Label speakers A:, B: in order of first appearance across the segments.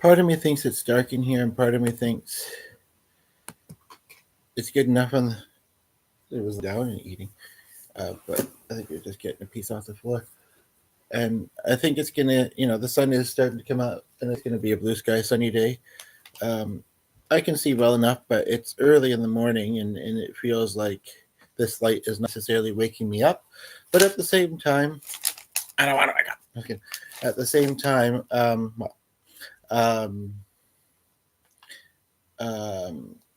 A: Part of me thinks it's dark in here, and part of me thinks it's good enough on the. It was down and eating, but I think you're just getting a piece off the floor. And I think it's gonna, the sun is starting to come out, and it's gonna be a blue sky, sunny day. Um, I can see well enough, but it's early in the morning, and it feels like this light is not necessarily waking me up. But at the same time, I don't want to wake up. Okay. At the same time, um, um,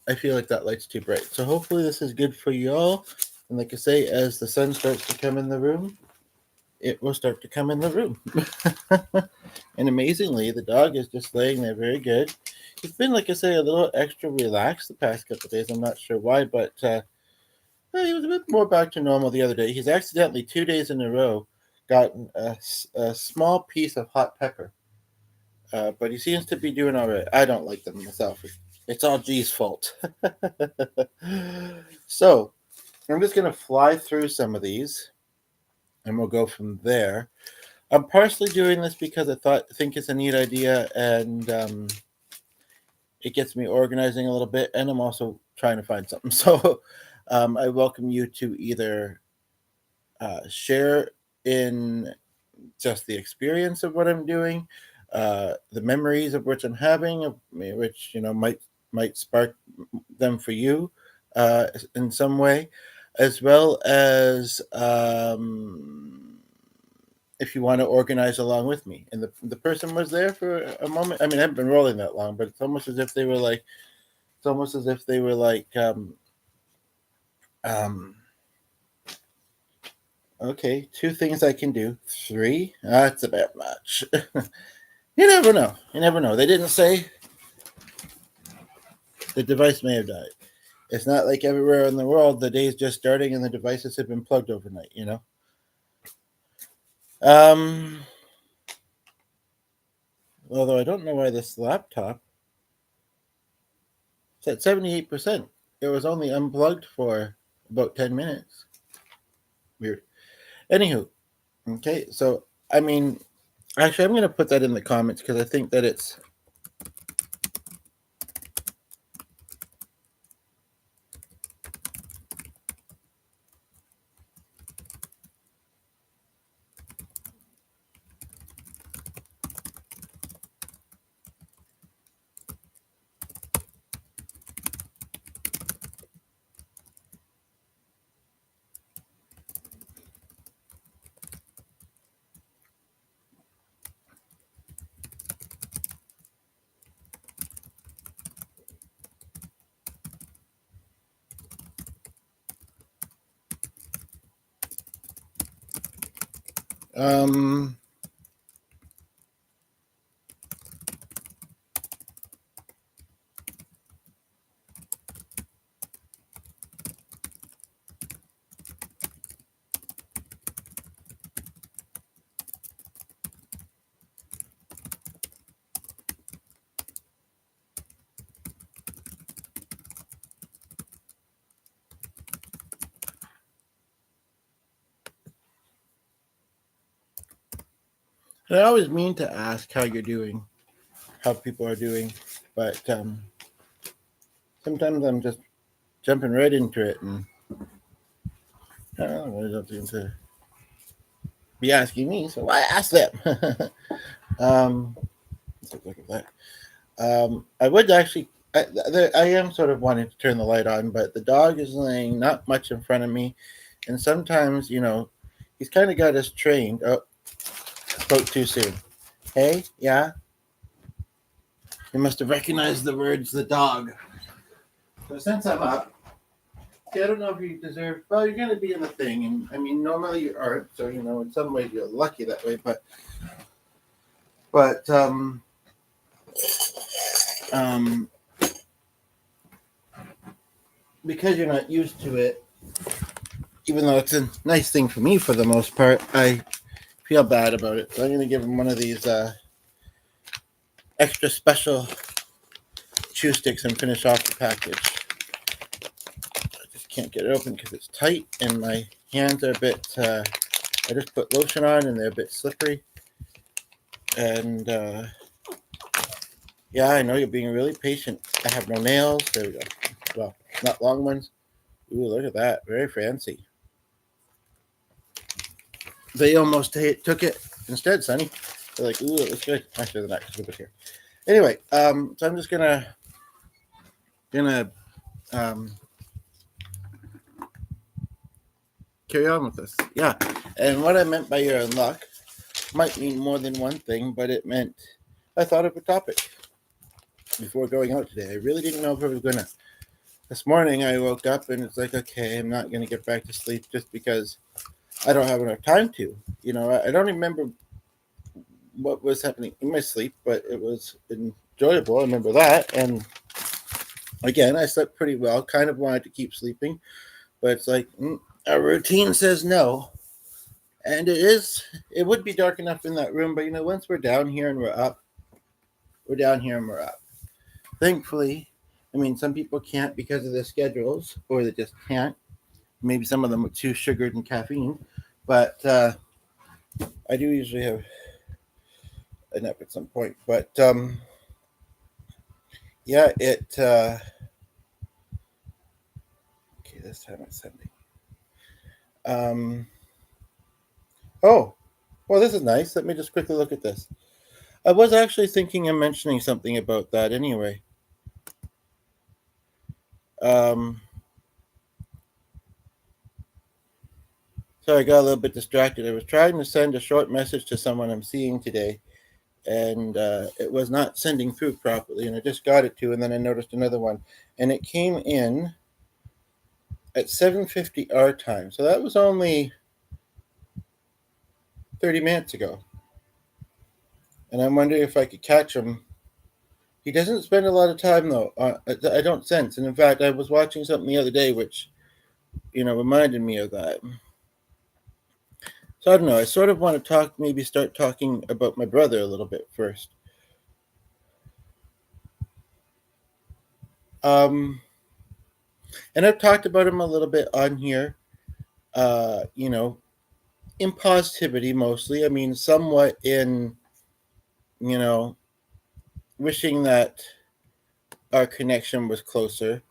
A: I feel like that light's too bright. So hopefully this is good for you all. And like I say, as the sun starts to come in the room, it will start to come in the room. And amazingly, the dog is just laying there very good. He's been, like I say, a little extra relaxed the past couple of days. I'm not sure why, but he was a bit more back to normal the other day. He's accidentally 2 days in a row gotten a small piece of hot pepper. But he seems to be doing all right. I don't like them myself. It's all G's fault. So I'm just going to fly through some of these, and we'll go from there. I'm partially doing this because think it's a neat idea, and it gets me organizing a little bit, and I'm also trying to find something. So I welcome you to either share in just the experience of what I'm doing, the memories of which I'm having, of which might spark them for you in some way, as well as if you want to organize along with me. And the person was there for a moment. I mean, I haven't been rolling that long, but it's almost as if they were like, um, okay, 2 things I can do. 3, that's a bit much. You never know. You never know. They didn't say the device may have died. It's not like everywhere in the world the day's just starting and the devices have been plugged overnight. Um, Although I don't know why this laptop is at 78%. It was only unplugged for about 10 minutes. Weird. Anywho, okay, so I mean, actually, I'm going to put that in the comments because I think that it's. Um, I always mean to ask how you're doing, how people are doing, but sometimes I'm just jumping right into it, and I don't seem to be asking me, so why ask them? um, let's look at that. I would actually. I am sort of wanting to turn the light on, but the dog is laying not much in front of me, and sometimes he's kind of got us trained. Oh, spoke too soon. Hey, yeah, you must have recognized the words "the dog." So since I'm up, see, I don't know if you deserve. Well, you're going to be in the thing, and I mean, normally you aren't. So in some ways you're lucky that way. But um, because you're not used to it, even though it's a nice thing for me for the most part, I feel bad about it. So I'm going to give him one of these extra special chew sticks and finish off the package. I just can't get it open because it's tight and my hands are a bit. I just put lotion on and they're a bit slippery. And Yeah, I know you're being really patient. I have no nails. There we go. Well, not long ones. Ooh, look at that. Very fancy. They almost took it instead, Sonny. They're like, ooh, it looks good. Actually, they're not. Just a bit here. Anyway, so I'm just gonna um carry on with this. Yeah, and what I meant by you're in luck might mean more than one thing, but it meant I thought of a topic before going out today. I really didn't know if I was gonna. This morning I woke up and it's like, okay, I'm not gonna get back to sleep just because I don't have enough time to. You know, I don't remember what was happening in my sleep, but it was enjoyable. I remember that, and again, I slept pretty well. Kind of wanted to keep sleeping, but it's like our routine says no, and it is. It would be dark enough in that room, but you know, once we're down here and we're up, we're down here and we're up. Thankfully, I mean, some people can't because of their schedules, or they just can't. Maybe some of them are too sugared and caffeine, but I do usually have a nap at some point. But yeah, it. Okay, this time it's Sunday. Um, oh, well, this is nice. Let me just quickly look at this. I was actually thinking of mentioning something about that anyway. Um, so I got a little bit distracted. I was trying to send a short message to someone I'm seeing today, and it was not sending through properly. And I just got it to, and then I noticed another one, and it came in at 7:50 our time. So that was only 30 minutes ago. And I'm wondering if I could catch him. He doesn't spend a lot of time though. I don't sense, and in fact, I was watching something the other day which reminded me of that. So I don't know. I sort of want to maybe start talking about my brother a little bit first. Um, and I've talked about him a little bit on here. You know, in positivity mostly. I mean, somewhat in you know wishing that our connection was closer,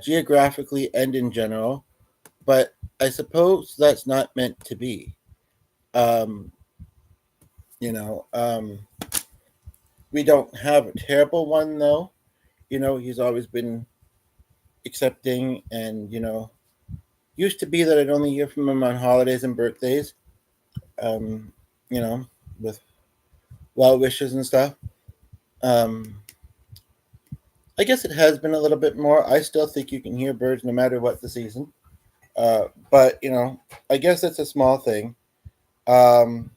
A: geographically and in general. But I suppose that's not meant to be. Um, you know, we don't have a terrible one though. You know, he's always been accepting, and used to be that I'd only hear from him on holidays and birthdays. Um, you know, with well wishes and stuff. Um, I guess it has been a little bit more. I still think you can hear birds no matter what the season. But I guess it's a small thing. Um,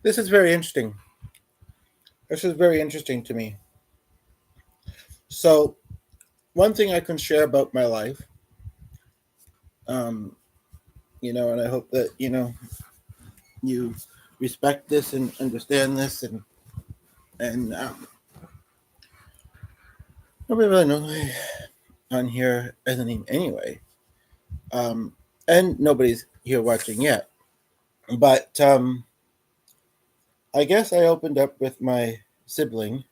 A: this is very interesting. This is very interesting to me. So, one thing I can share about my life, um, and I hope that you respect this and understand this, and nobody really knows me on here as a name anyway, um, and nobody's here watching yet. But I guess I opened up with my sibling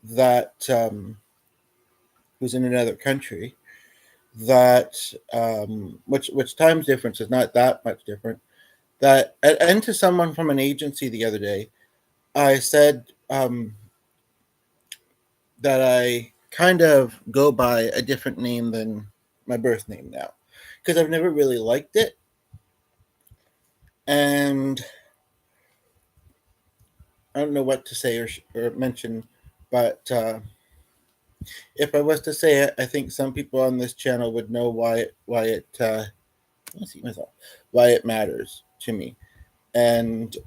A: that who's in another country. That which time's difference is not that much different. That and to someone from an agency the other day, I said that I kind of go by a different name than my birth name now because I've never really liked it, and I don't know what to say or mention, but if I was to say it, I think some people on this channel would know why it let's see myself why it matters to me, and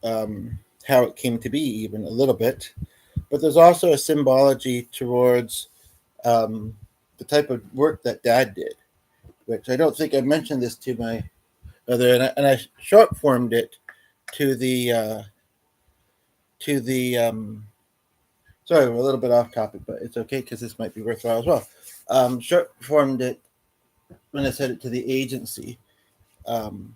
A: how it came to be, even a little bit. But there's also a symbology towards the type of work that Dad did, which I don't think I mentioned this to my other, and I short formed it to the. Sorry, we're a little bit off topic, but it's okay because this might be worthwhile as well. Short formed it when I said it to the agency, um,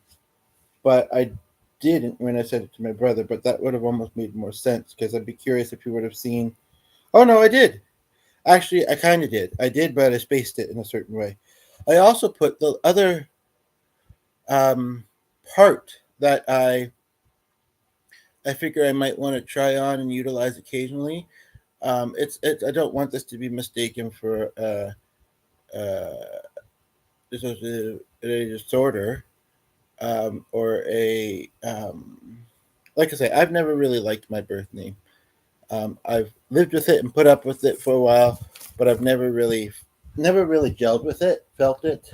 A: but I didn't when I said it to my brother. But that would have almost made more sense because I'd be curious if you would have seen. Oh no, I did. Actually, I kind of did. I did, but I spaced it in a certain way. I also put the other um, part that I figure I might want to try on and utilize occasionally. I don't want this to be mistaken for a disorder or a like I say. I've never really liked my birth name. I've lived with it and put up with it for a while, but I've never really gelled with it, felt it.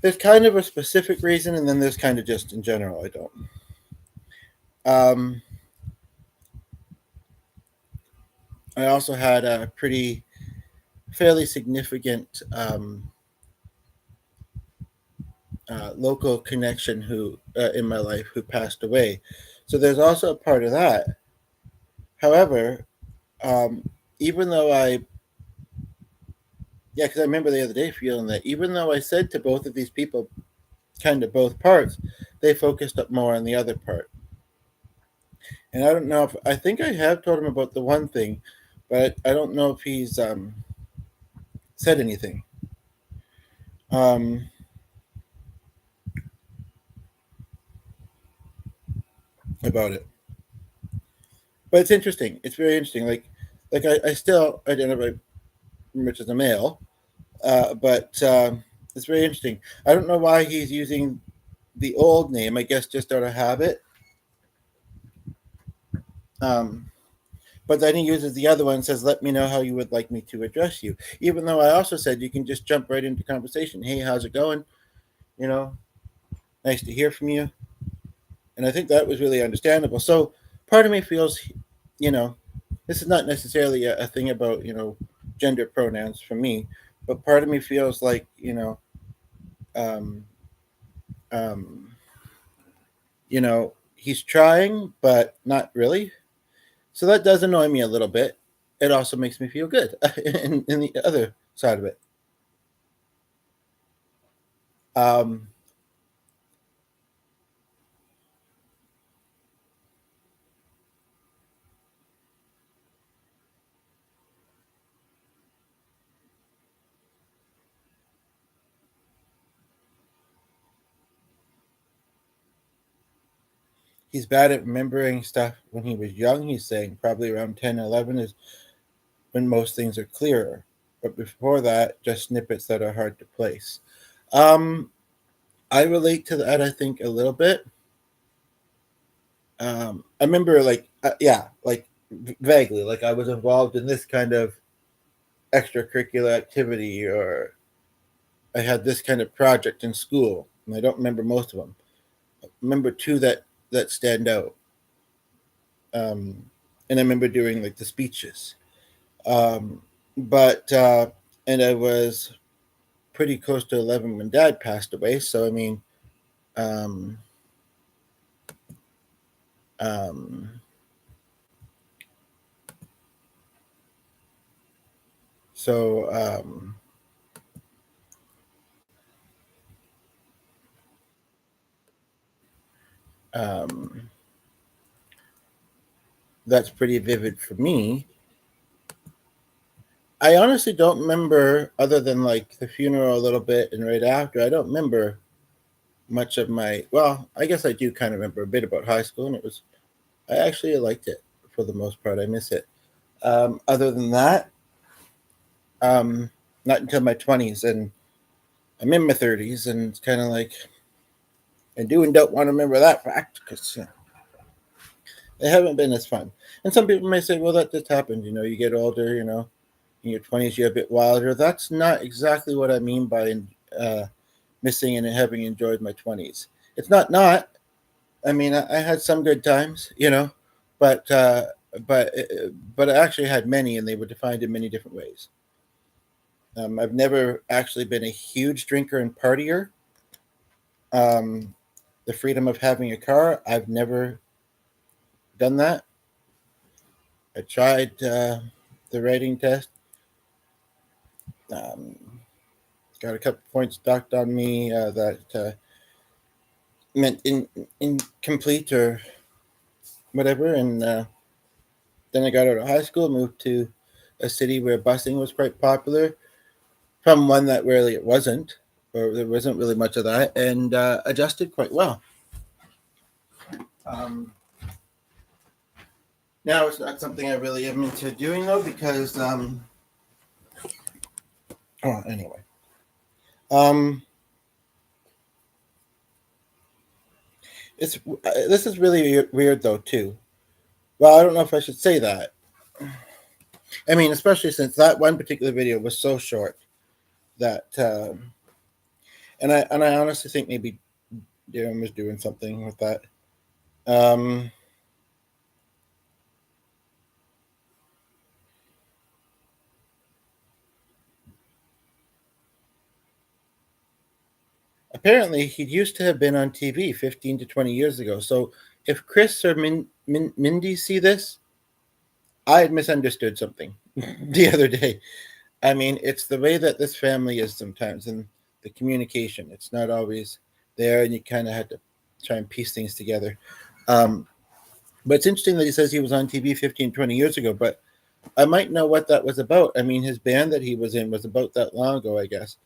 A: There's kind of a specific reason, and then there's kind of just in general. I don't. Um, I also had a fairly significant local connection who in my life who passed away. So there's also a part of that. However, um, even though because I remember the other day feeling that even though I said to both of these people kind of both parts, they focused up more on the other part. And I don't know if I think I have told him about the one thing, but I don't know if he's said anything. Um, about it. But it's interesting. It's very interesting. I still identify much as a male, but it's very interesting. I don't know why he's using the old name. I guess just out of habit. Um, but then he uses the other one and says, "Let me know how you would like me to address you." Even though I also said you can just jump right into conversation. Hey, how's it going? You know, nice to hear from you. And I think that was really understandable. So part of me feels, you know, this is not necessarily a thing about gender pronouns for me, but part of me feels like um, um, he's trying, but not really. So that does annoy me a little bit. It also makes me feel good in the other side of it. Um, he's bad at remembering stuff when he was young. He's saying probably around 10, 11 is when most things are clearer. But before that, just snippets that are hard to place. Um, I relate to that, I think, a little bit. I remember, vaguely, like I was involved in this kind of extracurricular activity, or I had this kind of project in school, and I don't remember most of them. I remember two that stand out, um, and I remember doing like the speeches. Um, but and I was pretty close to 11 when Dad passed away. So I mean, um, um, so um, that's pretty vivid for me. I honestly don't remember, other than like the funeral a little bit and right after. I don't remember much of my. Well, I guess I do kind of remember a bit about high school, and it was. I actually liked it for the most part. I miss it. Other than that, um, not until my 20s, and I'm in my 30s, and it's kind of like I do and don't want to remember that fact because they haven't been as fun. And some people may say, "Well, that just happened." You get older. In your 20s, you're a bit wilder. That's not exactly what I mean by uh, missing and having enjoyed my 20s. It's not, I mean, I had some good times, but but but I actually had many, and they were defined in many different ways. I've never actually been a huge drinker and partier. Um, the freedom of having a car, I've never done that. I tried the writing test. Um, got a couple points docked on me that meant incomplete or whatever, and then I got out of high school, moved to a city where busing was quite popular, from one that really it wasn't, or there wasn't really much of that, and adjusted quite well. Um, Now it's not something I really am into doing though, because oh, anyway, um, it's this is really weird though too. Well, I don't know if I should say that. I mean, especially since that one particular video was so short that, and I honestly think maybe Darren was doing something with that. Um, Apparently, he used to have been on TV 15 to 20 years ago. So if Chris or Mindy see this, I had misunderstood something the other day. I mean, it's the way that this family is sometimes, and the communication. It's not always there, and you kind of had to try and piece things together. Um, but it's interesting that he says he was on TV 15, 20 years ago, but I might know what that was about. I mean, his band that he was in was about that long ago, I guess.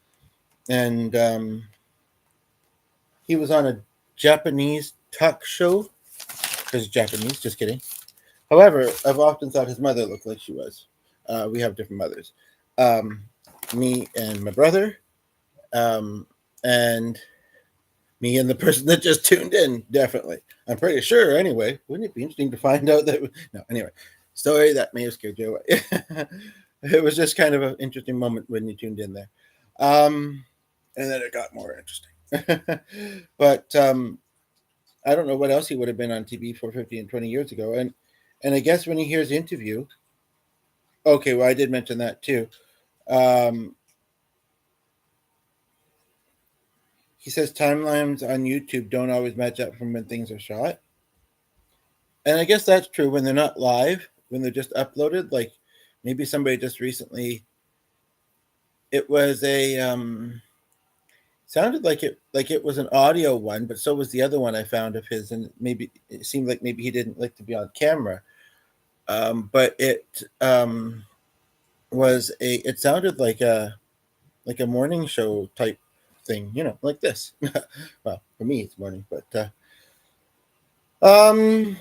A: And he was on a Japanese talk show. Because Japanese, just kidding. However, I've often thought his mother looked like she was. We have different mothers. Um, Me and my brother, um, and me and the person that just tuned in, definitely. I'm pretty sure, anyway. Wouldn't it be interesting to find out that? No, anyway. Story that may have scared you away. It was just kind of an interesting moment when you tuned in there. Um, and then it got more interesting. But I don't know what else he would have been on TV for 50 and 20 years ago. And I guess when he hears the interview, okay, well, I did mention that too. Um, he says timelines on YouTube don't always match up from when things are shot. And I guess that's true when they're not live, when they're just uploaded. Like maybe somebody just recently, it was a, sounded like it was an audio one, but so was the other one I found of his. And maybe it seemed like maybe he didn't like to be on camera. But it sounded like a morning show type thing, like this. Well, for me it's morning, but um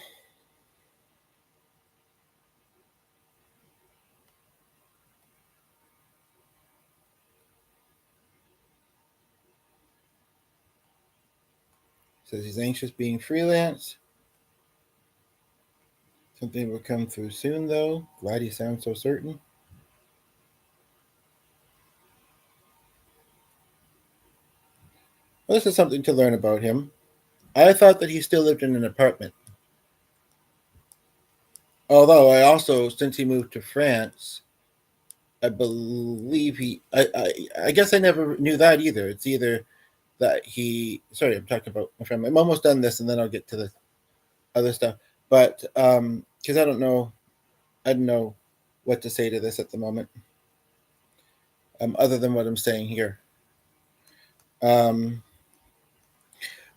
A: says he's anxious being freelance. Something will come through soon though. Glad he sounds so certain. Well, this is something to learn about him. I thought that he still lived in an apartment. Although I also, since he moved to France, I believe I guess I never knew that either. It's either that sorry, I'm talking about my friend. I'm almost done this and then I'll get to the other stuff. But because I don't know what to say to this at the moment, other than what I'm saying here. Um,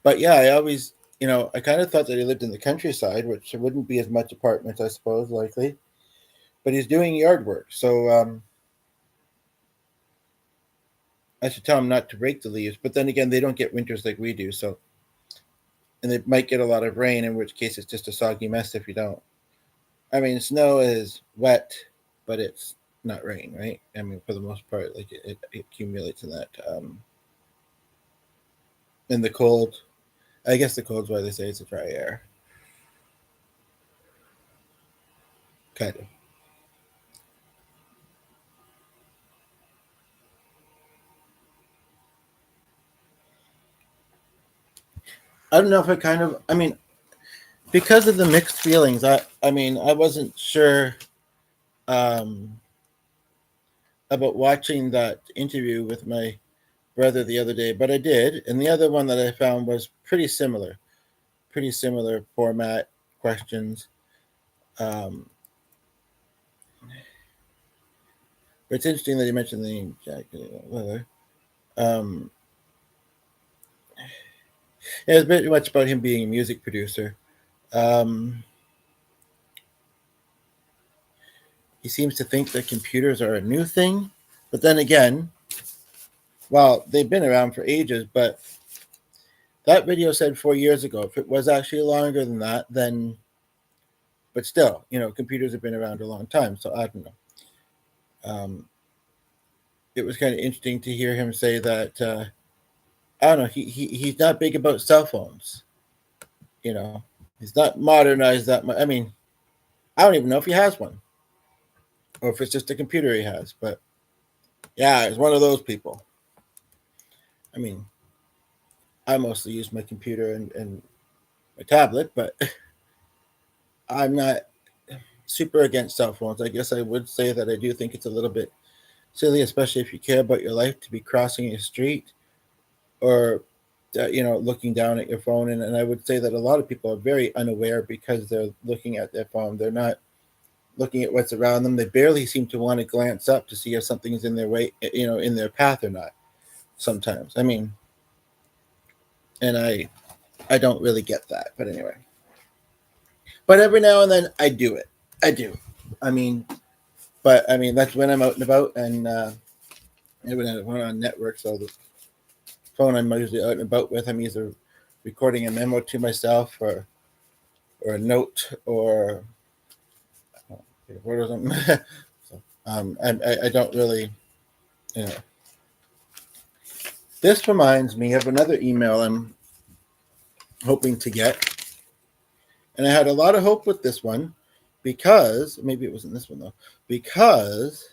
A: but yeah, I always, I kind of thought that he lived in the countryside, which wouldn't be as much apartments, I suppose, likely. But he's doing yard work, so I should tell him not to rake the leaves. But then again, they don't get winters like we do, so and they might get a lot of rain, in which case it's just a soggy mess if you don't. I mean, snow is wet, but it's not rain, right? I mean, for the most part, like it accumulates in that in the cold. I guess the cold's why they say it's a dry air, kind of. I don't know if I kind of. I mean, because of the mixed feelings. I mean, I wasn't sure um, about watching that interview with my brother the other day, but I did. And the other one that I found was pretty similar format questions. Um, but it's interesting that you mentioned the name Jack Weather. Um, it was very much about him being a music producer. Um, he seems to think that computers are a new thing, but then again, well, they've been around for ages. But that video said 4 years ago. If it was actually longer than that, then, but still, computers have been around a long time. So I don't know. Um, it was kind of interesting to hear him say that. I don't know. He's not big about cell phones. He's not modernized that much. I mean, I don't even know if he has one or if it's just a computer he has. But yeah, he's one of those people. I mean, I mostly use my computer and my tablet, but I'm not super against cell phones. I guess I would say that I do think it's a little bit silly, especially if you care about your life, to be crossing a street or looking down at your phone. And I would say that a lot of people are very unaware because they're looking at their phone. They're not looking at what's around them. They barely seem to want to glance up to see if something's in their way, in their path or not. Sometimes, I mean, and I don't really get that. But anyway, but every now and then I do it. I do. I mean, but I mean that's when I'm out and about, and when I'm on network. So the phone I'm usually out and about with, I'm either recording a memo to myself or a note or what or something. So, I don't really, you know. This reminds me of another email I'm hoping to get, and I had a lot of hope with this one because maybe it wasn't this one though, because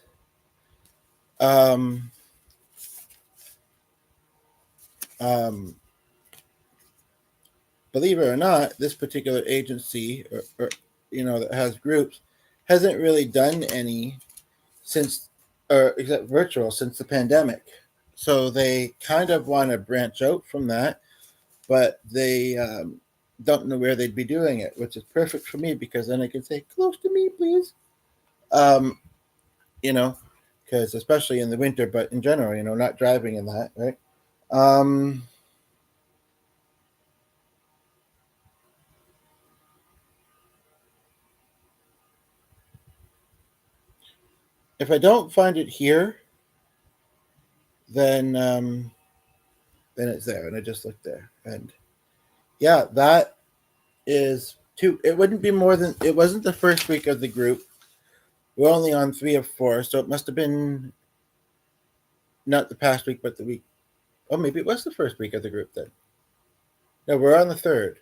A: um, um, believe it or not, this particular agency or that has groups hasn't really done any since or except virtual since the pandemic. So they kind of want to branch out from that, but they don't know where they'd be doing it, which is perfect for me because then I can say close to me, please. Um, you know, because especially in the winter, but in general, not driving in that, right? Um, if I don't find it here, then then it's there, and I just looked there, and yeah, that is two. It wouldn't be more than it wasn't the first week of the group. We're only on 3 of 4, so it must have been not the past week, but the week. Oh, maybe it was the first week of the group then. No, we're on the third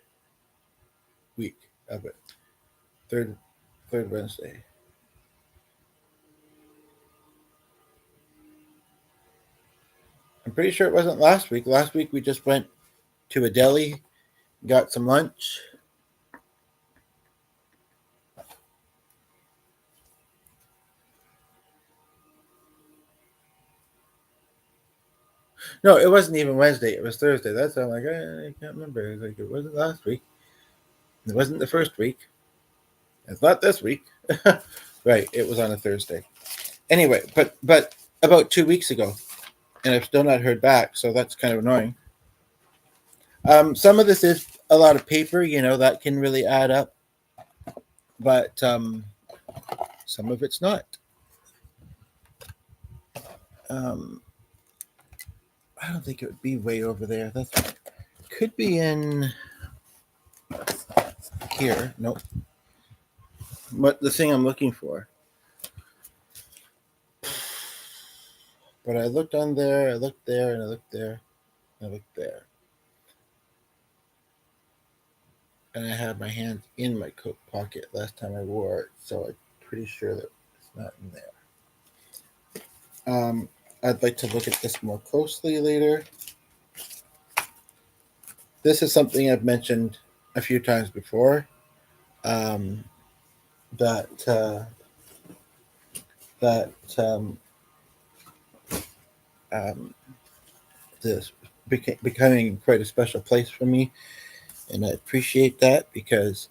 A: week of it. Third, third Wednesday. I'm pretty sure it wasn't last week. Last week we just went to a deli, got some lunch. No, it wasn't even Wednesday. It was Thursday. That's why I'm like, I can't remember. It was like it wasn't last week. It wasn't the first week. It's not this week. Right. It was on a Thursday. Anyway, but about 2 weeks ago, and I've still not heard back. So that's kind of annoying. Some of this is a lot of paper. That can really add up, but some of it's not. Um, I don't think it would be way over there. That could be in here. Nope. What the thing I'm looking for. But I looked on there, I looked there, and I looked there, and I looked there. And I had my hands in my coat pocket last time I wore it, so I'm pretty sure that it's not in there. I'd like to look at this more closely later. This is something I've mentioned a few times before. um, that that um, this becoming quite a special place for me, and I appreciate that because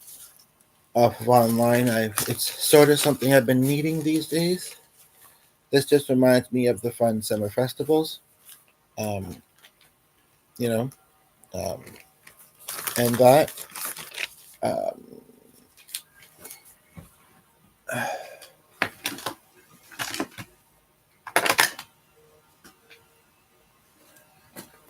A: off of online, it's sort of something I've been needing these days. This just reminds me of the fun summer festivals, um, you know, um, and that. Um,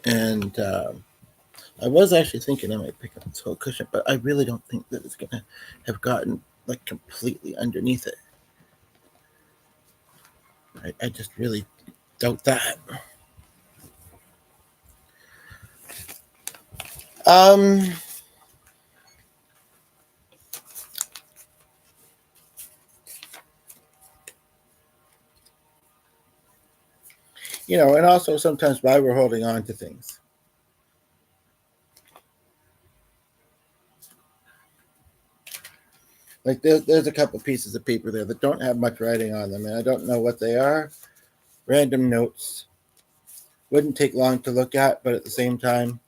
A: and I was actually thinking I might pick up this whole cushion, but I really don't think that it's gonna have gotten like completely underneath it. I just really doubt that. Um, and also sometimes why we're holding on to things. Like there's a couple pieces of paper there that don't have much writing on them, and I don't know what they are. Random notes wouldn't take long to look at, but at the same time,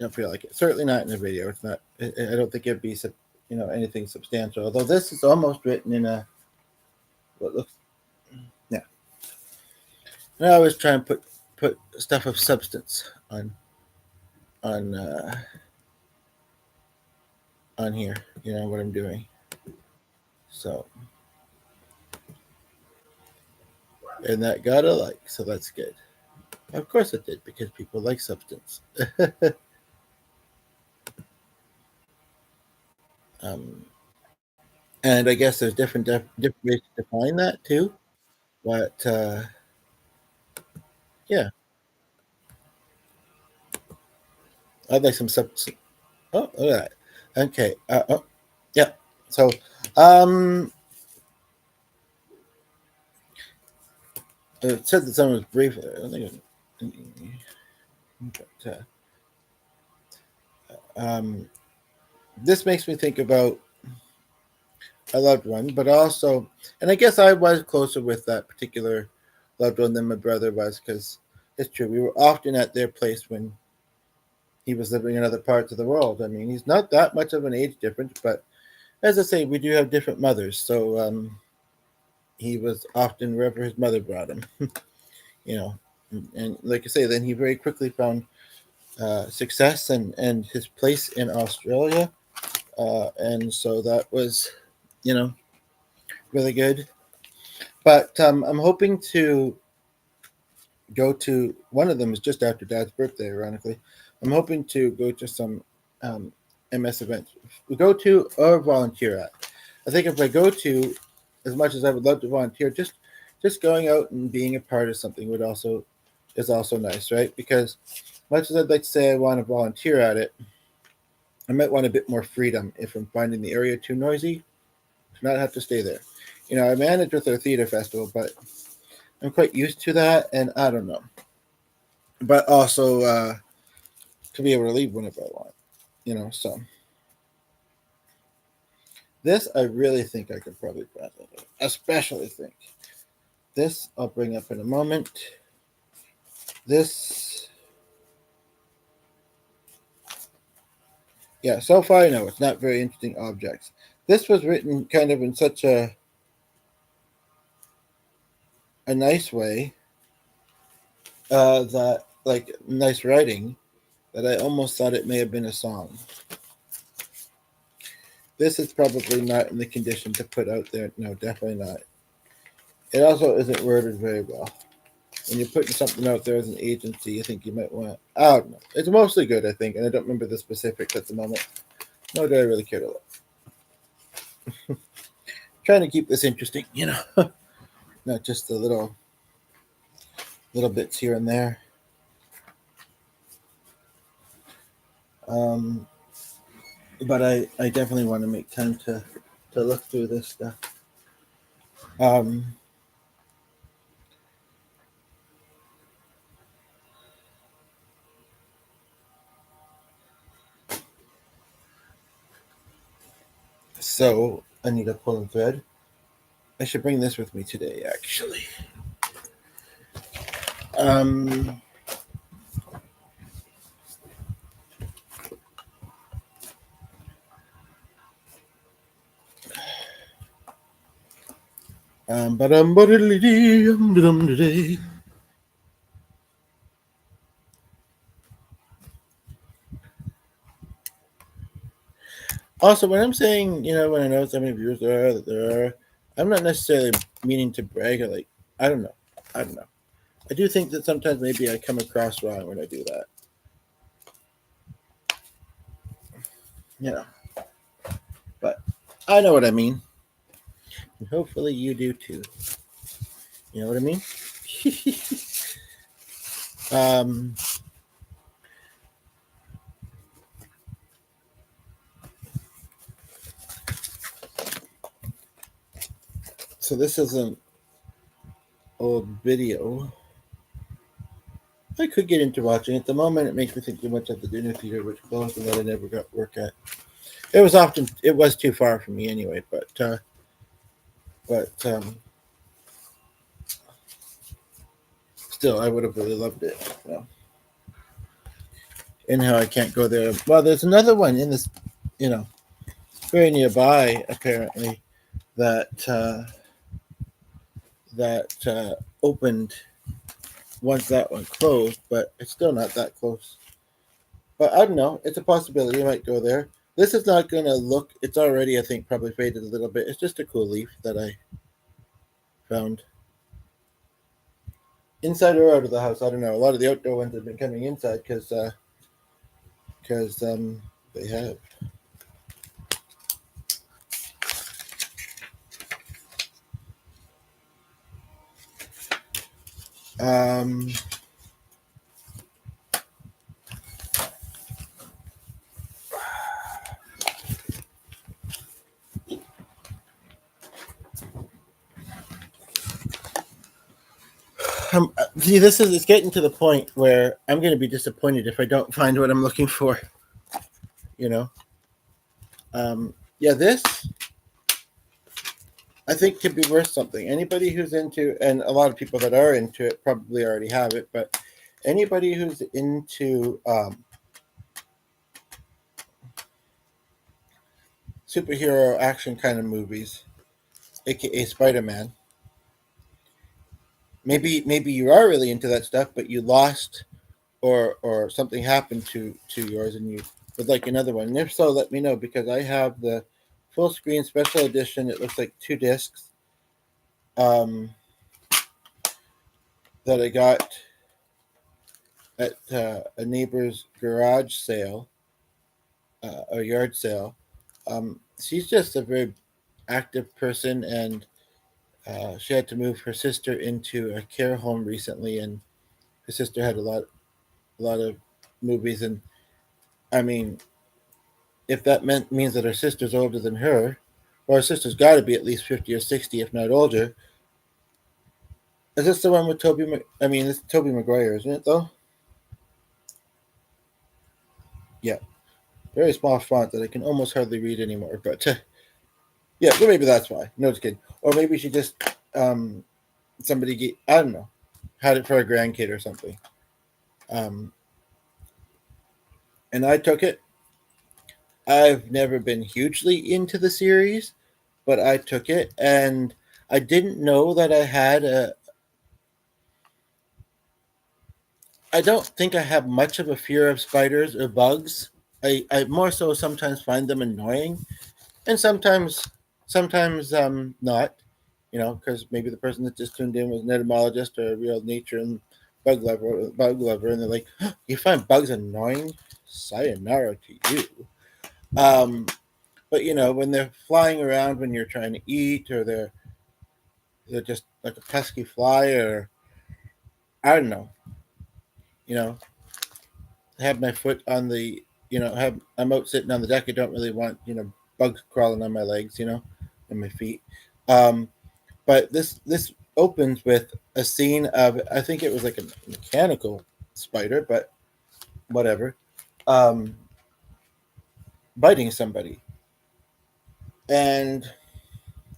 A: don't feel like it. Certainly not in the video. It's not. I don't think it'd be anything substantial. Although this is almost written in a what looks. Yeah, and I always try and put stuff of substance on on here. You know what I'm doing. So and that got a like, so that's good. Of course it did because people like substance. um, and I guess there's different ways to define that too. But yeah, I'd like some substance. Oh, look at that. Okay. Oh, yeah. So, um, it said that someone was brief. I don't think but, this makes me think about a loved one, but also, and I guess I was closer with that particular loved one than my brother was because it's true. We were often at their place when he was living in other parts of the world. I mean, he's not that much of an age difference, but as I say, we do have different mothers. So he was often wherever his mother brought him, you know. And like I say, then he very quickly found success and his place in Australia. And so that was, you know, really good. But I'm hoping to go to one of them is just after Dad's birthday, ironically. I'm hoping to go to some um, MS events. We go to or volunteer at. I think if I go to, as much as I would love to volunteer, just going out and being a part of something would also is also nice, right? Because much as I'd like to say I want to volunteer at it, I might want a bit more freedom if I'm finding the area too noisy to not have to stay there. I manage with our theater festival, but I'm quite used to that, and I don't know. But also to be able to leave whenever I want, So this I really think I could probably translate, especially think this. I'll bring up in a moment. This, yeah. So far, I know it's not very interesting objects. This was written kind of in such a nice way that like nice writing that I almost thought it may have been a song. This is probably not in the condition to put out there. No, definitely not. It also isn't worded very well. When you're putting something out there as an agency, you think you might want. I don't know. It's mostly good, I think, and I don't remember the specifics at the moment. Nor do I really care to look. Trying to keep this interesting, not just the little bits here and there. Um, but I definitely want to make time to look through this stuff. Um, So I need a pulling thread. I should bring this with me today, actually. Um, today. Also, when I'm saying, when I know how many viewers there are, I'm not necessarily meaning to brag or I don't know. I don't know. I do think that sometimes maybe I come across wrong when I do that. But I know what I mean. And hopefully you do too. You know what I mean? um, so this is an old video. I could get into watching. At the moment, it makes me think too much of the dinner theater, which closed and that I never got work at. It was too far for me anyway. But still, I would have really loved it. And how I can't go there. Well, there's another one in this, very nearby apparently that opened once that one closed, but it's still not that close. But I don't know. It's a possibility. I might go there. This is not going to look. It's already, I think, probably faded a little bit. It's just a cool leaf that I found. Inside or out of the house, I don't know. A lot of the outdoor ones have been coming inside because they have. Um, See, it's getting to the point where I'm going to be disappointed if I don't find what I'm looking for. You know. Yeah, this I think could be worth something. Anybody who's into, and a lot of people that are into it probably already have it, but anybody who's into superhero action kind of movies, aka Spider-Man. Maybe you are really into that stuff, but you lost or something happened to yours and you would like another one. And if so, let me know because I have the full screen special edition. It looks like 2 discs that I got at a neighbor's garage sale or yard sale. She's just a very active person, and she had to move her sister into a care home recently, and her sister had a lot of movies, and I mean, if that means that her sister's older than her, or her sister's got to be at least 50 or 60, if not older. Is this the one with Toby? I mean, it's Toby Maguire, isn't it? Though. Yeah, very small font that I can almost hardly read anymore. But yeah, so maybe that's why. No, just kidding. Or maybe she just somebody I don't know, had it for a grandkid or something. Um, and I took it. I've never been hugely into the series, but I took it, and I didn't know that I had a. I don't think I have much of a fear of spiders or bugs. I more so sometimes find them annoying, and sometimes not. Because maybe the person that just tuned in was an etymologist or a real nature and bug lover, and they're like, "Oh, you find bugs annoying? Sayonara to you." Um, but when they're flying around when you're trying to eat, or they're just like a pesky fly, or I don't know. You know, have my foot on the, have I'm out sitting on the deck. I don't really want bugs crawling on my legs, and my feet. Um, but this opens with a scene of, I think it was like a mechanical spider, but whatever, um, biting somebody. And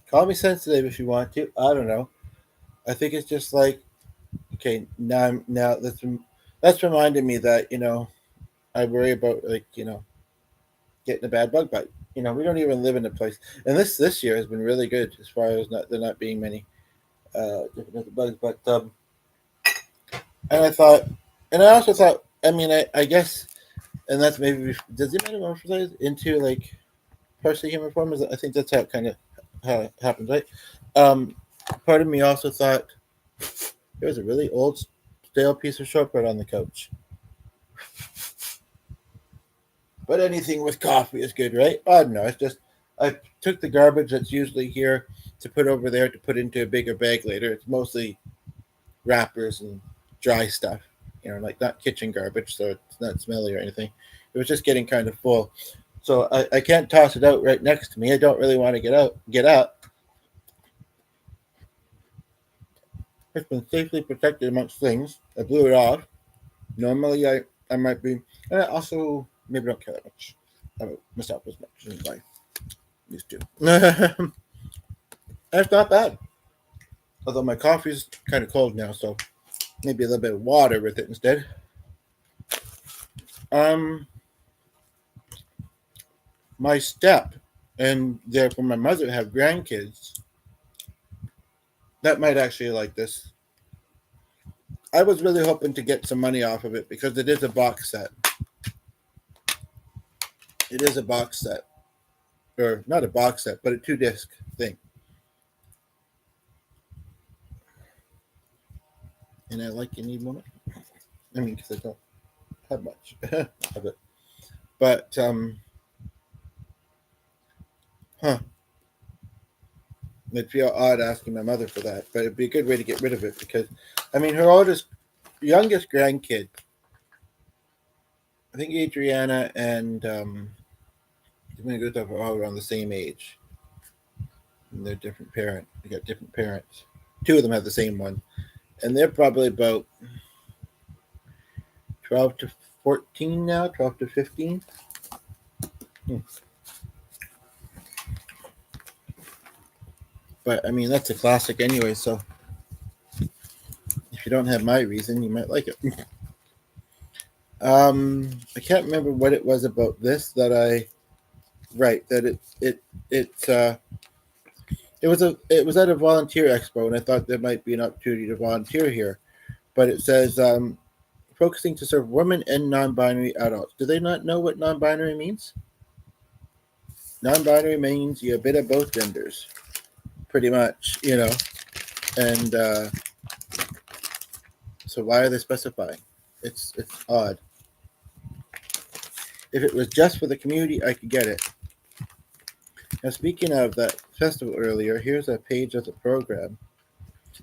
A: call me sensitive if you want to. I don't know. I think it's just like, okay, now that's reminded me that I worry about, like, getting a bad bug bite. We don't even live in a place, and this year has been really good as far as not there not being many different bugs. But and I thought, and I also thought, I mean, I guess, and that's maybe does it metamorphosize into like partially human form? I think that's how it kind of how it happens, right? Um, Part of me also thought there was a really old stale piece of shortbread on the couch. But anything with coffee is good, right? I don't know. It's just I took the garbage that's usually here to put over there to put into a bigger bag later. It's mostly wrappers and dry stuff, like not kitchen garbage, so it's not smelly or anything. It was just getting kind of full. So I can't toss it out right next to me. I don't really want to get out. It's been safely protected amongst things. I blew it off. Normally I might be, and I also maybe don't care that much about myself as much as I used to. That's not bad. Although my coffee's kind of cold now, so maybe a little bit of water with it instead. Um, my step and therefore my mother have grandkids that might actually like this. I was really hoping to get some money off of it because it is a box set. It is a box set, or not a box set, but a 2 disc thing. And I like you need more. I mean, because I don't have much of it. But huh, it'd feel odd asking my mother for that, but it'd be a good way to get rid of it because, I mean, her youngest grandkid, I think Adriana and are all around the same age. And they're different parents. They got different parents. Two of them have the same one, and they're probably about 12 to 14 now, 12 to 15. Hmm. But I mean, that's a classic anyway. So if you don't have my reason, you might like it. I can't remember what it was about this that I right that it was at a volunteer expo, and I thought there might be an opportunity to volunteer here. But it says focusing to serve women and non-binary adults. Do they not know what non-binary means? Non-binary means you're a bit of both genders, pretty much. And so why are they specifying? It's odd. If it was just for the community, I could get it. Now, speaking of that festival earlier, here's a page of the program.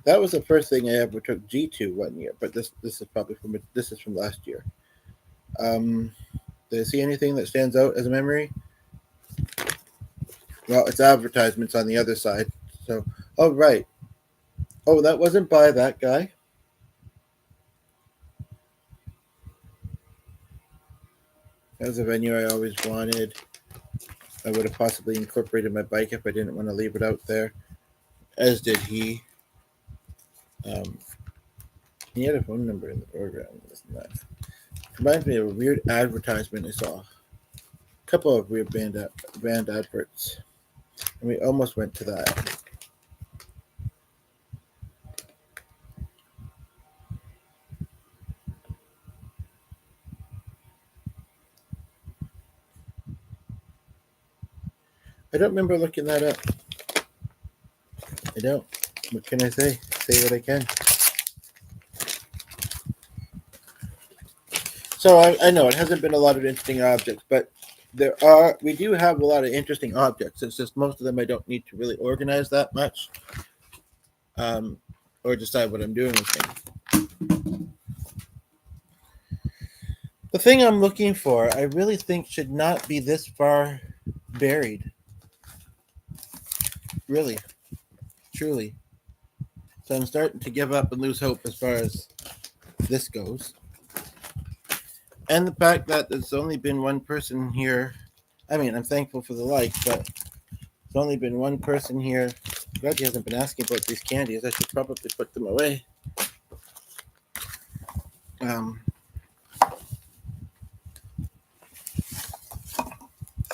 A: That was the first thing I ever took G to one year, but this is probably from last year. Did I see anything that stands out as a memory? Well, it's advertisements on the other side. So, oh right. Oh, that wasn't by that guy. That was a venue I always wanted. I would have possibly incorporated my bike if I didn't want to leave it out there, as did he. Um, he had a phone number in the program. Wasn't that? Reminds me of a weird advertisement I saw. A couple of weird band adverts, and we almost went to that. I don't remember looking that up. I don't. What can I say? Say what I can. So I know it hasn't been a lot of interesting objects, but we do have a lot of interesting objects. It's just most of them I don't need to really organize that much, um, or decide what I'm doing with things. The thing I'm looking for, I really think should not be this far buried. Really, truly. So I'm starting to give up and lose hope as far as this goes. And the fact that there's only been one person here. I mean, I'm thankful for the like, but There's only been one person here. Glad he hasn't been asking about these candies. I should probably put them away.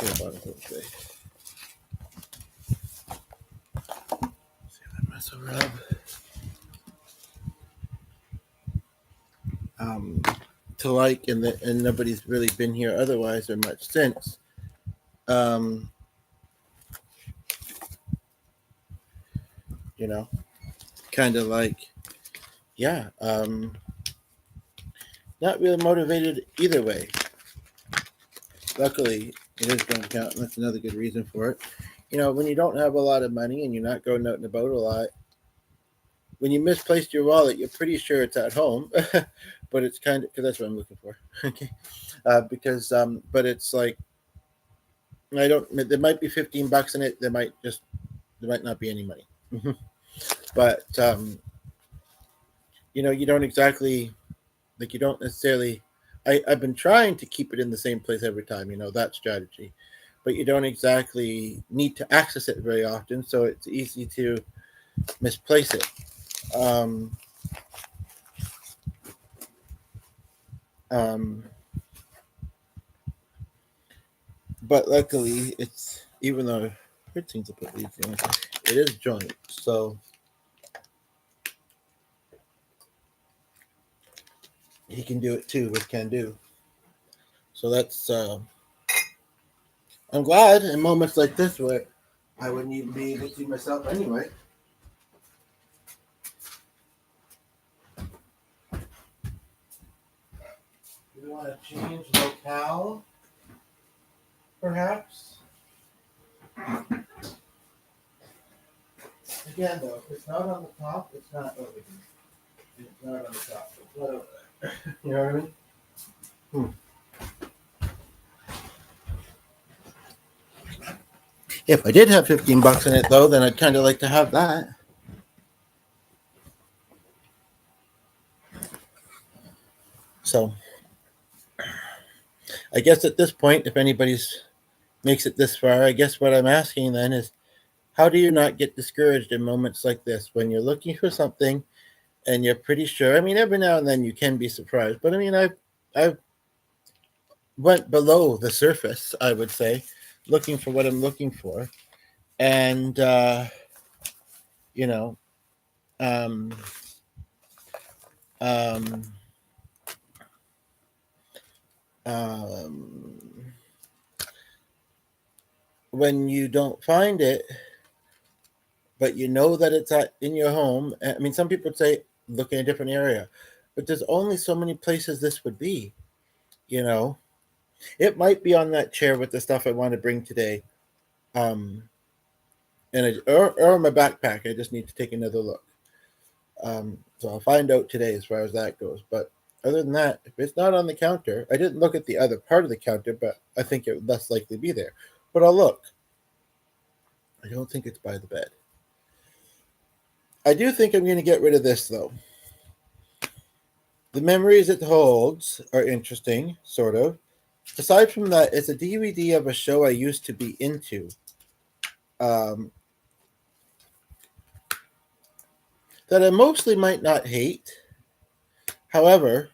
A: See about it. Okay. See if I mess around. To like, and nobody's really been here otherwise or much since. You know, kind of like, yeah, not really motivated either way. Luckily, it is going to count, and that's another good reason for it. You know, when you don't have a lot of money and you're not going out and about a lot, when you misplaced your wallet, you're pretty sure it's at home, but it's kind of because that's what I'm looking for. Okay, but it's like I don't. There might be $15 in it. There might not be any money, but you don't exactly like you don't necessarily. I've been trying to keep it in the same place every time. That strategy, but you don't exactly need to access it very often, so it's easy to misplace it. Um, um, but luckily, it's even though it seems to put these in, it is joint, so he can do it too with can do. So that's I'm glad in moments like this where I wouldn't even be able to myself anyway. Do we want to change locale, perhaps? Again, though, if it's not on the top, it's not over here. It's not on the top. It's not over there. You know what I mean? If I did have $15 in it, though, then I'd kind of like to have that. So, I guess at this point, if anybody's makes it this far, I guess what I'm asking then is, how do you not get discouraged in moments like this when you're looking for something and you're pretty sure? I mean, every now and then you can be surprised, but I mean, I've went below the surface, I would say, looking for what I'm looking for, and you know, um, um, um, when you don't find it, but you know that it's in your home. I mean, some people would say look in a different area, but there's only so many places this would be. You know, it might be on that chair with the stuff I want to bring today, um, or my backpack. I just need to take another look. So I'll find out today as far as that goes. But other than that, if it's not on the counter, I didn't look at the other part of the counter, but I think it would less likely be there. But I'll look. I don't think it's by the bed. I do think I'm going to get rid of this though. The memories it holds are interesting, sort of. Aside from that, it's a DVD of a show I used to be into. Um, that I mostly might not hate. However,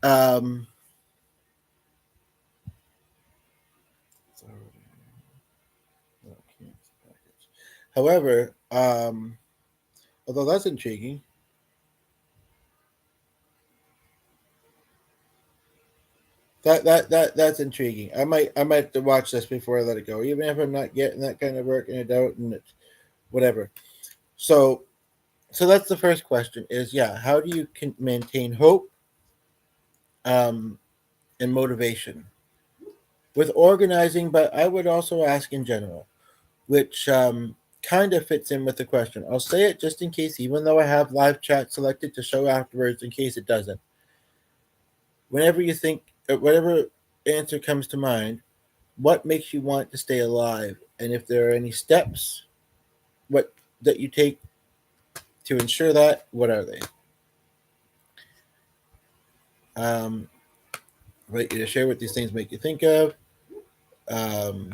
A: um, however, although that's intriguing, that's intriguing. I might have to watch this before I let it go, even if I'm not getting that kind of working it out and it's whatever. So, that's the first question: is how do you maintain hope, um, and motivation with organizing? But I would also ask in general, which kind of fits in with the question. I'll say it just in case, even though I have live chat selected to show afterwards, in case it doesn't. Whenever you think, whatever answer comes to mind, what makes you want to stay alive, and if there are any steps, what that you take to ensure that, what are they? Um, I'd like you to share what these things make you think of. Um,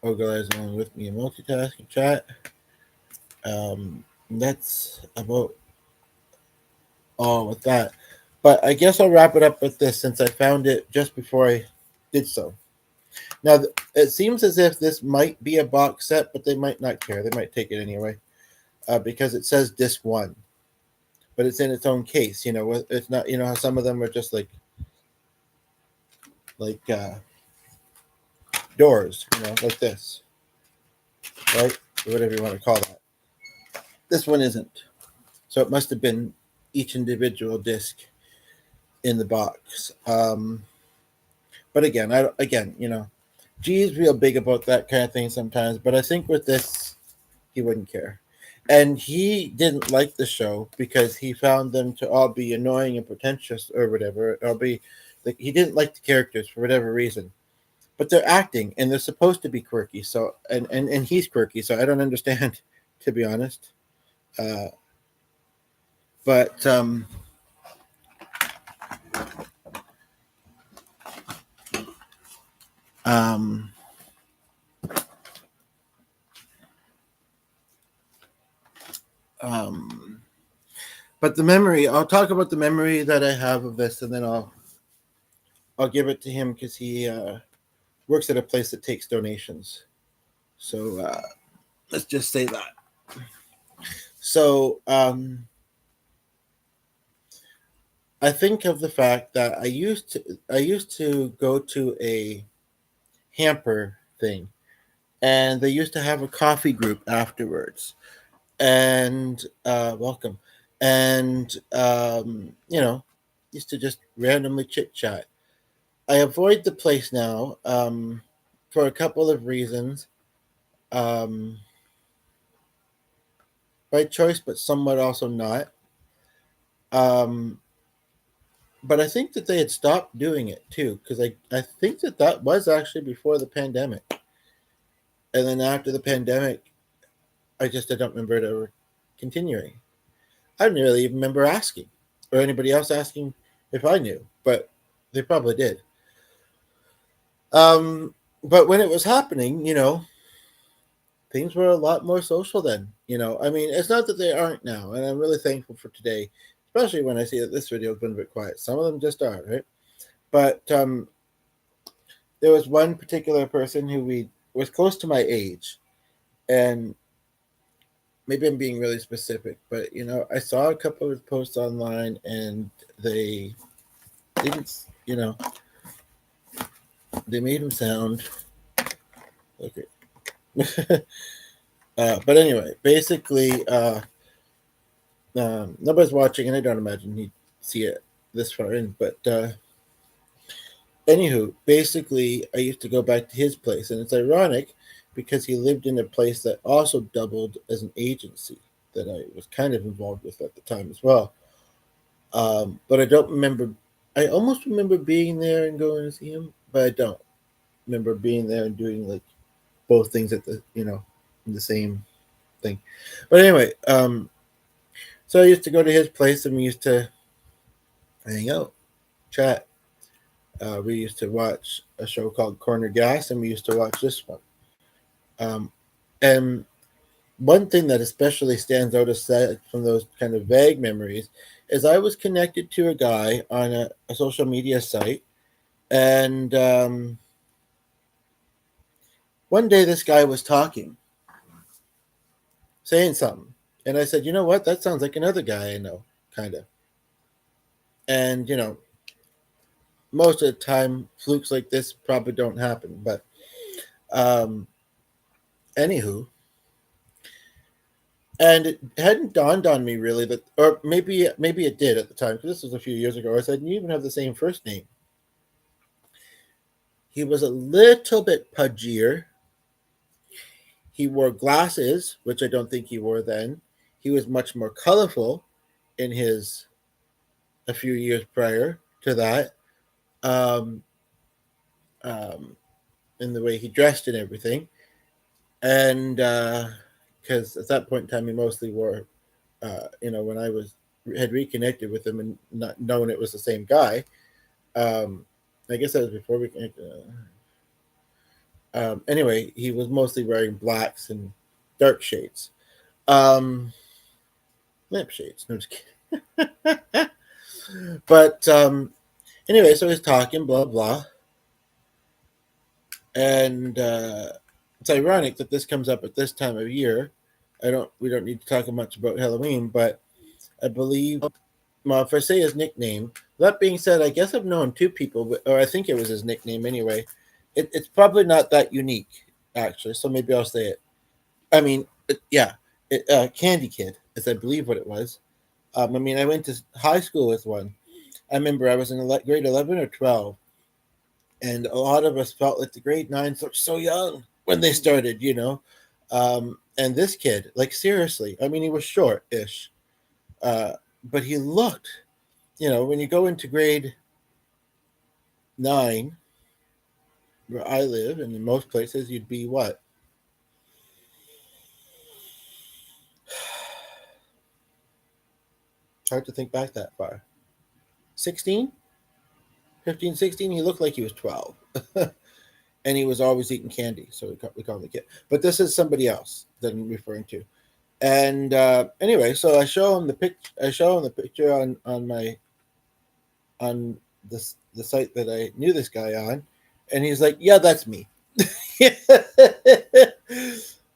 A: organize along with me in multitasking chat. That's about all with that. But I guess I'll wrap it up with this since I found it just before I did so. Now, it seems as if this might be a box set, but they might not care. They might take it anyway because it says disc one, but it's in its own case. It's not. You know how some of them are just like doors. Like this, right? Or whatever you want to call that. This one isn't. So it must have been each individual disc in the box. But again, G is real big about that kind of thing sometimes. But I think with this, he wouldn't care. And he didn't like the show because he found them to all be annoying and pretentious or whatever. Or be like he didn't like the characters for whatever reason. But they're acting and they're supposed to be quirky. So and he's quirky. So I don't understand, to be honest. Uh, but um, um, but the memory. I'll talk about the memory that I have of this, and then I'll give it to him because he works at a place that takes donations. So let's just say that. So I think of the fact that I used to go to a hamper thing, and they used to have a coffee group afterwards. And welcome, and used to just randomly chit chat. I avoid the place now for a couple of reasons. Um, by choice, but somewhat also not. Um, but I think that they had stopped doing it too, because I think that was actually before the pandemic. And then after the pandemic, I don't remember it ever continuing. I didn't really even remember asking or anybody else asking if I knew, but they probably did. But when it was happening, things were a lot more social then. I mean, it's not that they aren't now, and I'm really thankful for today, especially when I see that this video has been a bit quiet. Some of them just are, right? But there was one particular person who we was close to my age, and maybe I'm being really specific, but I saw a couple of posts online, and they didn't, they made him sound okay. But anyway, basically, nobody's watching, and I don't imagine he'd see it this far in. But anywho, basically, I used to go back to his place, and it's ironic because he lived in a place that also doubled as an agency that I was kind of involved with at the time as well. But I don't remember. I almost remember being there and going to see him, but I don't remember being there and doing like both things at in the same thing. But anyway, so I used to go to his place and we used to hang out, chat. We used to watch a show called Corner Gas, and we used to watch this one. Um, and one thing that especially stands out aside from those kind of vague memories is I was connected to a guy on a social media site, and one day this guy was talking, saying something, and I said, "You know what? That sounds like another guy I know, kind of." And most of the time, flukes like this probably don't happen, but um, anywho, and it hadn't dawned on me really that, or maybe it did at the time because this was a few years ago. I said, "You even have the same first name." He was a little bit pudgier. He wore glasses, which I don't think he wore then. He was much more colorful in his a few years prior to that, um, um, in the way he dressed and everything. And because at that point in time, he mostly wore, when I had reconnected with him and not known it was the same guy. Um, I guess that was before we connected. Anyway, he was mostly wearing blacks and dark shades. Um, Lampshades. No, I'm just kidding. But anyway, so he's talking, blah blah, and it's ironic that this comes up at this time of year. We don't need to talk much about Halloween, but I believe, well, if I say his nickname, that being said, I guess I've known two people, or I think it was his nickname anyway. It's probably not that unique, actually, so maybe I'll say it. I mean, yeah, Candy Kid, is I believe what it was. I mean, I went to high school with one. I remember I was in grade 11 or 12, and a lot of us felt like the grade nines looked so young when they started, you know. And this kid, like, seriously, I mean, he was short ish, but he looked, you know, when you go into grade 9, where I live, and in most places, you'd be what? Hard to think back that far. 16? 15, 16? He looked like he was 12. And he was always eating candy, so we call him the kid. But this is somebody else that I'm referring to. And anyway, so I show him the picture on my on the site that I knew this guy on, and he's like, "Yeah, that's me."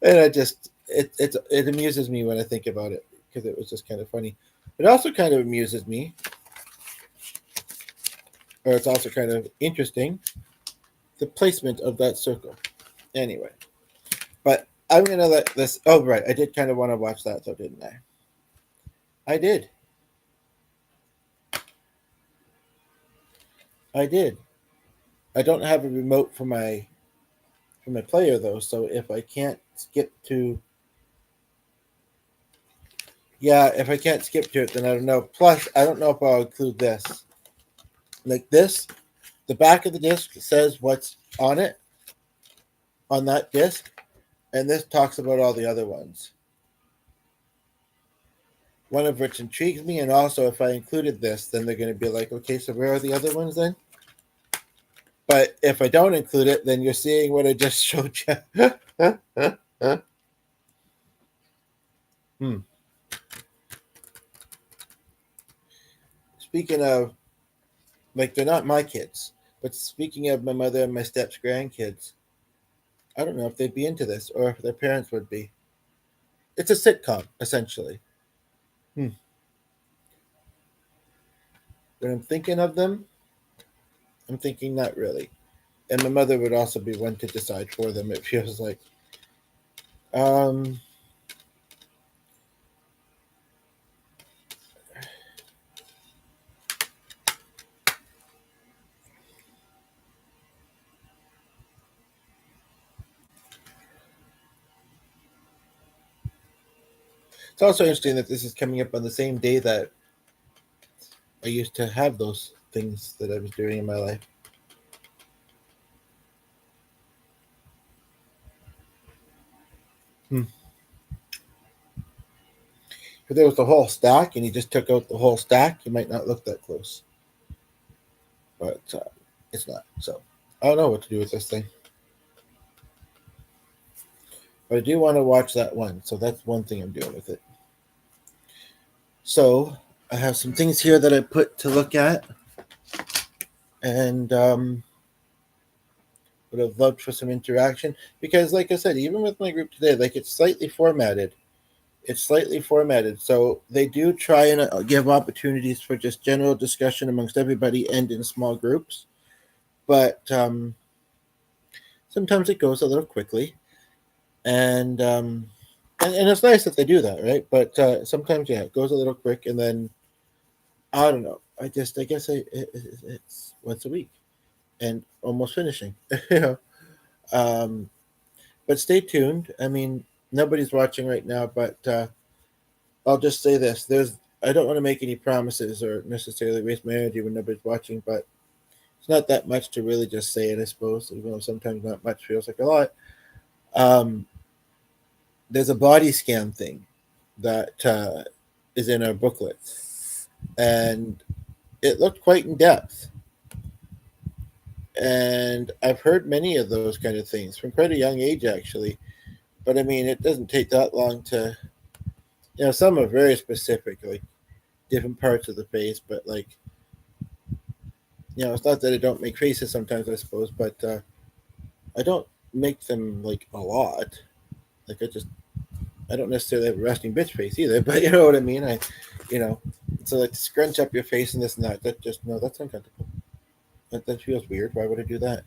A: And I just it amuses me when I think about it, because it was just kind of funny. It also kind of amuses me, or it's also kind of interesting, the placement of that circle. Anyway, but I'm gonna let this. Oh, right, I did kind of want to watch that, though, didn't I? I did. I did. I don't have a remote for my player, though, so if I can't skip to, yeah, if I can't skip to it, then I don't know. Plus, I don't know if I'll include this. Like this, the back of the disc says what's on it, on that disc, and this talks about all the other ones. One of which intrigues me, and also if I included this, then they're going to be like, okay, so where are the other ones then? But if I don't include it, then you're seeing what I just showed you. Hmm. Speaking of, like, they're not my kids, but speaking of my mother and my step's grandkids, I don't know if they'd be into this or if their parents would be. It's a sitcom, essentially. Hmm. When I'm thinking of them, I'm thinking not really. And my mother would also be one to decide for them. It feels like. Um, it's also interesting that this is coming up on the same day that I used to have those things that I was doing in my life. Hmm. If there was the whole stack and you just took out the whole stack, you might not look that close. But it's not. So I don't know what to do with this thing. But I do want to watch that one. So that's one thing I'm doing with it. So I have some things here that I put to look at, and would have loved for some interaction, because, like I said, even with my group today, like, it's slightly formatted. It's slightly formatted, so they do try and give opportunities for just general discussion amongst everybody and in small groups. But sometimes it goes a little quickly, and and it's nice that they do that, right? But sometimes, yeah, it goes a little quick, and then I don't know. I guess it's once a week and almost finishing. you know. Um, but stay tuned. I mean, nobody's watching right now, but I'll just say this: I don't want to make any promises or necessarily waste my energy when nobody's watching, but it's not that much to really just say it, I suppose. Even though sometimes not much feels like a lot. Um, there's a body scan thing that is in our booklet, and it looked quite in depth. And I've heard many of those kind of things from quite a young age, actually. But I mean, it doesn't take that long to, some are very specific, like different parts of the face, but like, it's not that I don't make faces sometimes, I suppose, but I don't make them like a lot. Like I don't necessarily have a resting bitch face either, but you know what I mean. You know, so like to scrunch up your face and this and that. That just no, that's uncomfortable. That feels weird. Why would I do that?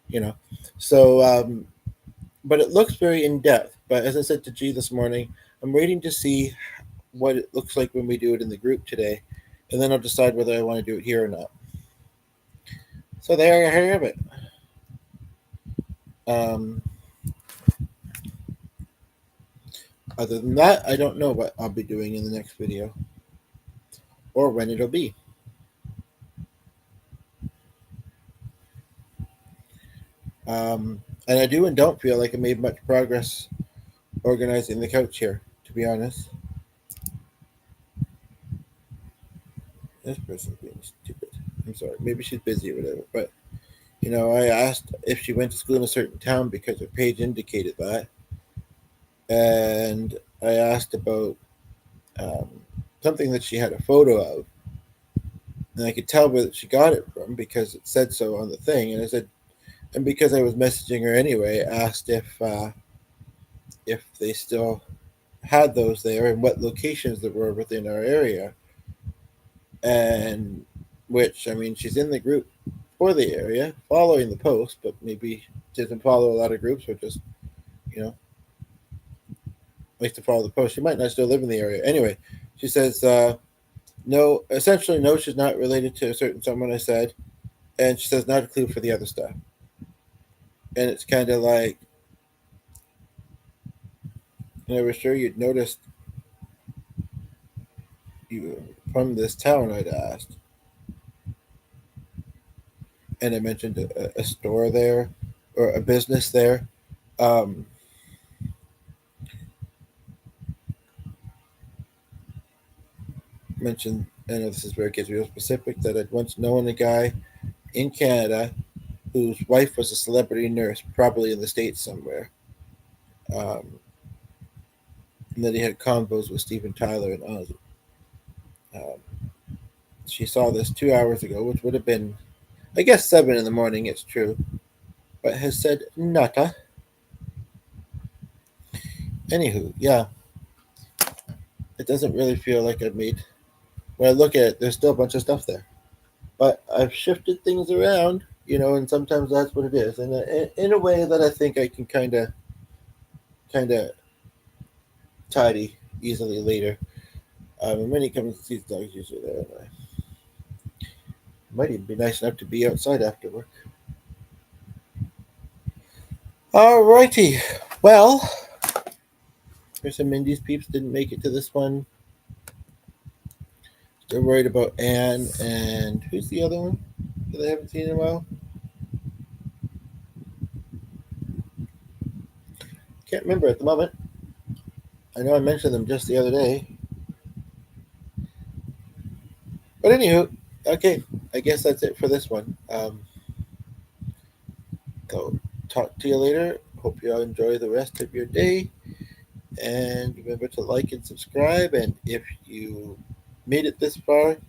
A: You know. So, but it looks very in depth. But as I said to G this morning, I'm waiting to see what it looks like when we do it in the group today, and then I'll decide whether I want to do it here or not. So there you have it. Um, Other than that, I don't know what I'll be doing in the next video or when it'll be. And I do and don't feel like I made much progress organizing the couch here, to be honest. This person's being stupid. I'm sorry. Maybe she's busy or whatever. But, I asked if she went to school in a certain town because her page indicated that. And I asked about um, something that she had a photo of. And I could tell where she got it from because it said so on the thing. And I said, and because I was messaging her anyway, I asked if they still had those there and what locations there were within our area. And which, I mean, she's in the group for the area, following the post, but maybe doesn't follow a lot of groups or just, you know, likes to follow the post. She might not still live in the area. Anyway, she says, no, essentially, no, she's not related to a certain someone, I said. And she says, not a clue for the other stuff. And it's kind of like, I was sure you'd noticed you from this town, I'd asked. And I mentioned a store there or a business there. Um, Mentioned, I know this is where it gets real specific, that I'd once known a guy in Canada whose wife was a celebrity nurse, probably in the States somewhere. Um, and then he had convos with Steven Tyler and Ozzy. Um, she saw this 2 hours ago, which would have been, I guess, 7 in the morning, it's true, but has said nada. Anywho, yeah, it doesn't really feel like I've made. When I look at it, there's still a bunch of stuff there, but I've shifted things around, and sometimes that's what it is, and in a way that I think I can kind of tidy easily later. And when he comes to see his dogs, usually there, and I might even be nice enough to be outside after work. Alrighty, well, there's some Mindy's peeps didn't make it to this one. Still worried about Anne and who's the other one that I haven't seen in a while? Can't remember at the moment. I know I mentioned them just the other day. But anywho, okay, I guess that's it for this one. So talk to you later. Hope you all enjoy the rest of your day. And remember to like and subscribe. And if you made it this far, and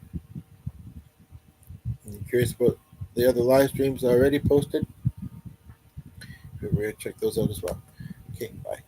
A: you're curious about the other live streams already posted, remember to check those out as well. Okay, bye.